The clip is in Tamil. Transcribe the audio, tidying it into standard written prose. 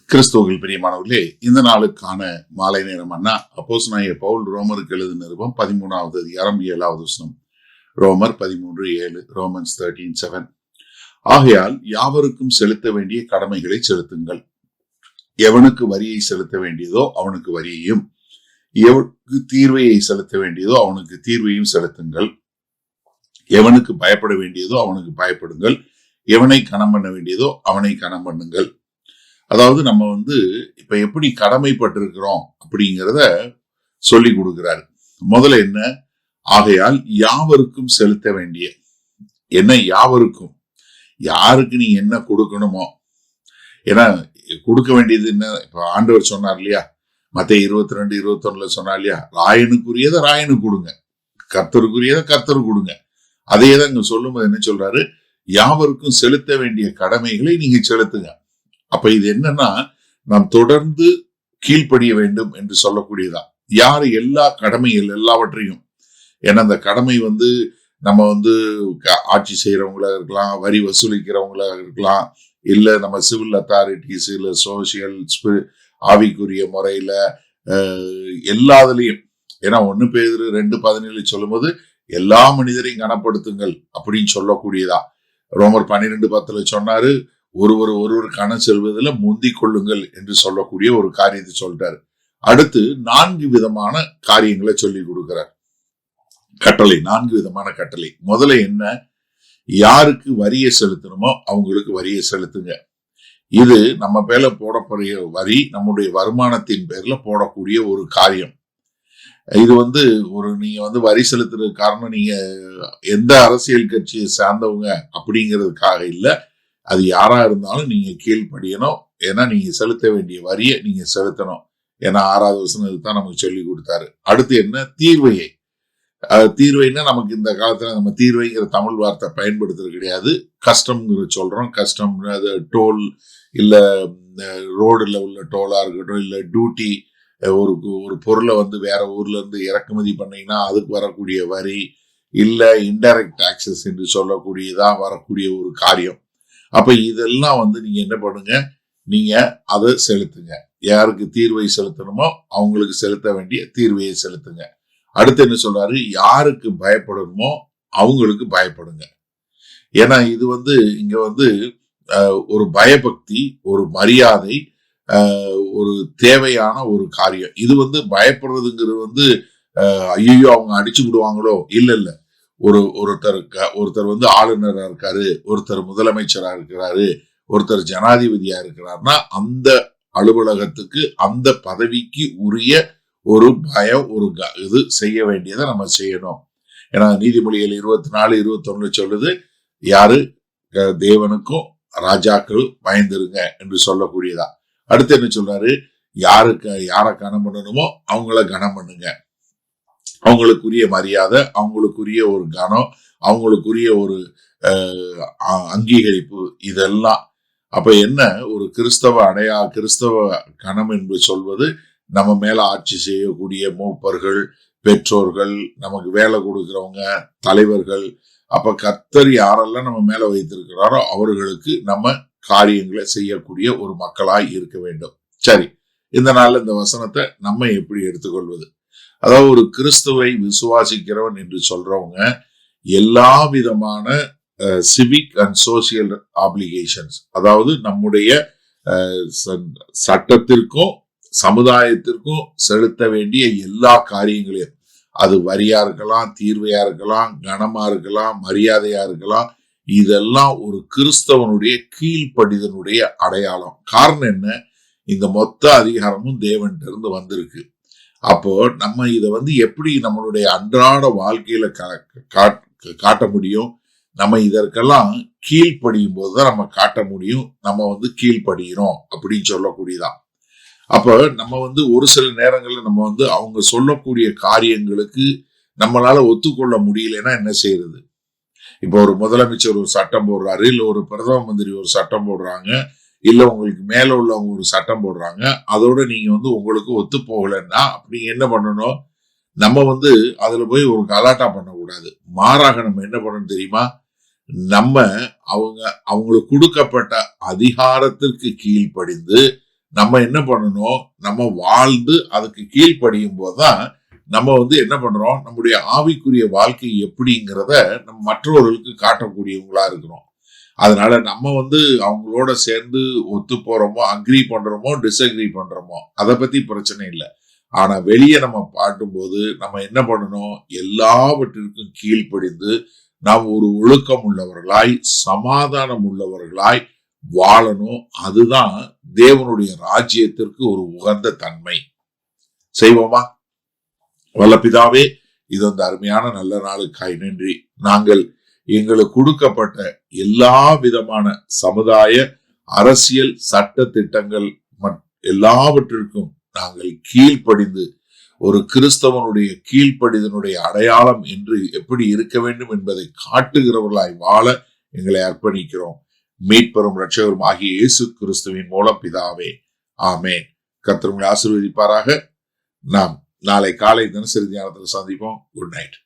கிறிஸ்துவில் பிரியமானவர்களே, இந்த நாளுக்கான மாலை நேரம் அண்ணா அப்போஸ்தலனாகிய பவுல் ரோமருக்கு எழுதின நிருபம் 13வது அதிகாரம் 7வது வசனம். ரோமர் 13:7, ரோமன்ஸ் 13:7. ஆகையால் யாவருக்கும் செலுத்த வேண்டிய கடமைகளை செலுத்துங்கள். எவனுக்கு வரியை செலுத்த வேண்டியதோ அவனுக்கு வரியையும், எவனுக்கு தீர்வையை செலுத்த வேண்டியதோ அவனுக்கு தீர்வையும் செலுத்துங்கள். எவனுக்கு பயப்பட வேண்டியதோ அவனுக்கு பயப்படுங்கள். எவனை கனம் பண்ண வேண்டியதோ அவனை கனம் பண்ணுங்கள். அதாவது நம்ம இப்ப எப்படி கடமைப்பட்டிருக்கிறோம் அப்படிங்கிறத சொல்லி கொடுக்கிறாரு. முதல்ல என்ன? ஆகையால் யாவருக்கும் செலுத்த வேண்டிய என்ன? யாவருக்கும், யாருக்கு நீ என்ன கொடுக்கணுமோ. ஏன்னா கொடுக்க வேண்டியது என்ன? இப்ப ஆண்டவர் சொன்னார் இல்லையா, மத்தேயு 22:21 சொன்னார் இல்லையா, ராயனுக்குரியதை ராயனுக்கு கொடுங்க, கர்த்தருக்குரியதை கர்த்தருக்கு கொடுங்க. அதே தான் இங்க சொல்லும்போது என்ன சொல்றாரு? யாவருக்கும் செலுத்த வேண்டிய கடமைகளை நீங்க செலுத்துங்க. அப்ப இது என்னன்னா, நாம் தொடர்ந்து கீழ்ப்படிய வேண்டும் என்று சொல்லக்கூடியதான். யாரு எல்லா கடமைகள் எல்லாவற்றையும், ஏன்னா அந்த கடமை நம்ம ஆட்சி செய்யறவங்களா இருக்கலாம், வரி வசூலிக்கிறவங்களா இருக்கலாம், இல்ல நம்ம சிவில் அத்தாரிட்டிஸ், இல்ல சோசியல் ஆவிக்குரிய முறையில எல்லாத்துலயும். ஏன்னா 1 பேதுரு 2:17 சொல்லும்போது எல்லா மனிதரையும் கனப்படுத்துங்கள் அப்படின்னு சொல்லக்கூடியதா. ரோமர் 12:10 சொன்னாரு, ஒருவர் கணம் செல்வதில் முந்திக் கொள்ளுங்கள் என்று சொல்லக்கூடிய ஒரு காரியத்தை சொல்றாரு. அடுத்து 4 விதமான காரியங்களை சொல்லி கொடுக்கிறார். கட்டளை, 4 விதமான கட்டளை. முதல்ல என்ன? யாருக்கு வரியை செலுத்தணுமோ அவங்களுக்கு வரியை செலுத்துங்க. இது நம்ம பேர்ல போடக்கூடிய வரி, நம்முடைய வருமானத்தின் பேர்ல போடக்கூடிய ஒரு காரியம். இது நீங்க வரி செலுத்துறது காரணம் நீங்க எந்த அரசியல் கட்சியை சார்ந்தவங்க அப்படிங்கிறதுக்காக இல்ல. அது யாரா இருந்தாலும் நீங்க கீழ்ப்படியணும். ஏன்னா நீங்க செலுத்த வேண்டிய வரியை நீங்க செலுத்தணும். ஏன்னா 6வது வசனம் தான் நமக்கு சொல்லி கொடுத்தாரு. அடுத்து என்ன? தீர்வையை. தீர்வைன்னா நமக்கு இந்த காலத்துல நம்ம தீர்வைங்கிற தமிழ் வார்த்தை பயன்படுத்துறது கிடையாது. கஸ்டம்ங்கிற சொல்றோம். கஸ்டம் அது டோல், இல்ல ரோடுல உள்ள டோலா இருக்கட்டும், இல்ல டியூட்டி. ஒரு பொருளை வேற ஊர்ல இருந்து இறக்குமதி பண்ணீங்கன்னா அதுக்கு வரக்கூடிய வரி, இல்ல இன்டைரக்ட் டாக்ஸஸ் என்று சொல்லக்கூடியதான் வரக்கூடிய ஒரு காரியம். அப்ப இதெல்லாம் நீங்க என்ன பண்ணுங்க? நீங்க அதை செலுத்துங்க. யாருக்கு தீர்வை செலுத்தணுமோ அவங்களுக்கு செலுத்த வேண்டிய தீர்வையை செலுத்துங்க. அடுத்து என்ன சொல்றாரு? யாருக்கு பயப்படணுமோ அவங்களுக்கு பயப்படுங்க. ஏன்னா இது இங்க ஒரு பயபக்தி, ஒரு மரியாதை, ஒரு தேவையான ஒரு காரியம். இது பயப்படுறதுங்கிறது ஐயோ அவங்க அடிச்சு விடுவாங்களோ, இல்ல. ஒருத்தர் ஆளுநரா இருக்காரு, ஒருத்தர் முதலமைச்சரா இருக்கிறாரு, ஒருத்தர் ஜனாதிபதியா இருக்கிறாருன்னா அந்த அலுவலகத்துக்கு, அந்த பதவிக்கு உரிய ஒரு பயம், இது செய்ய வேண்டியதை நம்ம செய்யணும். ஏன்னா நீதிமொழிகள் 24:21 சொல்லுது, யாரு? தேவனுக்கும் ராஜாக்கள் பயந்துருங்க என்று சொல்லக்கூடியதா. அடுத்து என்ன சொல்றாரு? யாரை கனம் பண்ணணுமோ அவங்கள கனம் பண்ணுங்க. அவங்களுக்குரிய மரியாதை, அவங்களுக்குரிய ஒரு கனம், அவங்களுக்குரிய ஒரு அங்கீகரிப்பு, இதெல்லாம். அப்ப என்ன? ஒரு கிறிஸ்தவ கணம் என்று சொல்வது நம்ம மேல ஆட்சி செய்யக்கூடிய மூப்பர்கள், பெற்றோர்கள், நமக்கு வேலை கொடுக்கிறவங்க, தலைவர்கள். அப்ப கர்த்தர் யாரெல்லாம் நம்ம மேல வைத்திருக்கிறாரோ அவர்களுக்கு நம்ம காரியங்களை செய்யக்கூடிய ஒரு மக்களாய் இருக்க வேண்டும். சரி, இந்த நாள்ல இந்த வசனத்தை நம்ம எப்படி எடுத்துக்கொள்வது? அதாவது ஒரு கிறிஸ்துவை விசுவாசிக்கிறவன் என்று சொல்றவங்க எல்லா விதமான சிவிக் அண்ட் சோசியல் ஆப்ளிகேஷன்ஸ், அதாவது நம்முடைய சட்டத்திற்கும் சமுதாயத்திற்கும் செலுத்த வேண்டிய எல்லா காரியங்களையும், அது வரியா இருக்கலாம், தீர்வையா இருக்கலாம், கனமா இருக்கலாம், மரியாதையா இருக்கலாம், இதெல்லாம் ஒரு கிறிஸ்தவனுடைய கீழ்ப்படிதனுடைய அடையாளம். காரணம் என்ன? இந்த மொத்த அதிகாரமும் தேவன்கிட்ட இருந்து வந்திருக்கு. அப்போ நம்ம இதை எப்படி நம்மளுடைய அன்றாட வாழ்க்கையில காட்ட முடியும்? நம்ம இதற்கெல்லாம் கீழ்ப்படியும் போதுதான் நம்ம காட்ட முடியும் நம்ம கீழ்ப்படுகிறோம் அப்படின்னு சொல்லக்கூடியதான். அப்ப நம்ம ஒரு சில நேரங்கள்ல நம்ம அவங்க சொல்லக்கூடிய காரியங்களுக்கு நம்மளால ஒத்துக்கொள்ள முடியலன்னா என்ன செய்யறது? இப்போ ஒரு முதலமைச்சர் ஒரு சட்டம் போடுறாரு, இல்ல ஒரு பிரதம மந்திரி ஒரு சட்டம் போடுறாங்க, இல்ல உங்களுக்கு மேல உள்ளவங்க ஒரு சட்டம் போடுறாங்க, அதோட நீங்க உங்களுக்கு ஒத்து போகலன்னா அப்படி என்ன பண்ணணும்? நம்ம அதுல போய் ஒரு கலாட்டா பண்ணக்கூடாது. மாறாக நம்ம என்ன பண்ணணும் தெரியுமா? நம்ம அவங்களுக்கு கொடுக்கப்பட்ட அதிகாரத்திற்கு கீழ்ப்படிந்து நம்ம என்ன பண்ணணும், நம்ம வாழ்ந்து அதுக்கு கீழ்ப்படியும் போதுதான் நம்ம என்ன பண்றோம், நம்முடைய ஆவிக்குரிய வாழ்க்கை எப்படிங்கிறத நம்ம மற்றவர்களுக்கு காட்டக்கூடியவங்களா இருக்கிறோம். அதனால நம்ம அவங்களோட சேர்ந்து ஒத்து போறோமோ, அக்ரி பண்றோமோ, டிஸ்அக்ரி பண்றோமோ, அதை பத்தி பிரச்சனை இல்லை. ஆனா வெளியே நம்ம பாட்டும்போது நம்ம என்ன பண்ணணும், எல்லாவற்றிற்கும் கீழ்ப்படிந்து நாம் ஒரு ஒழுக்கம் உள்ளவர்களாய், சமாதானம் உள்ளவர்களாய் வாழணும். அதுதான் தேவனுடைய ராஜ்யத்திற்கு ஒரு உகந்த தன்மை. செய்வோமா? வல்ல பிதாவே, இது அந்த அருமையான நல்ல நாளுக்காய் நன்றி. நாங்கள் எங்களுக்கு கொடுக்கப்பட்ட எல்லா விதமான சமுதாய, அரசியல், சட்ட திட்டங்கள் எல்லாவற்றிற்கும் நாங்கள் கீழ்ப்படிந்து, ஒரு கிறிஸ்தவனுடைய கீழ்ப்படிதனுடைய அடையாளம் என்று எப்படி இருக்க வேண்டும் என்பதை காட்டுகிறவர்களாய் வாழ எங்களை அர்ப்பணிக்கிறோம். மீட்பெரும் இரட்சகரும் ஆகிய இயேசு கிறிஸ்துவின் மூலம் பிதாவே, ஆமேன். கர்த்தர் உங்களை ஆசீர்வதிப்பாராக. நாம் நாளை காலை தினசரி தியானத்தில் சந்திப்போம். Good night.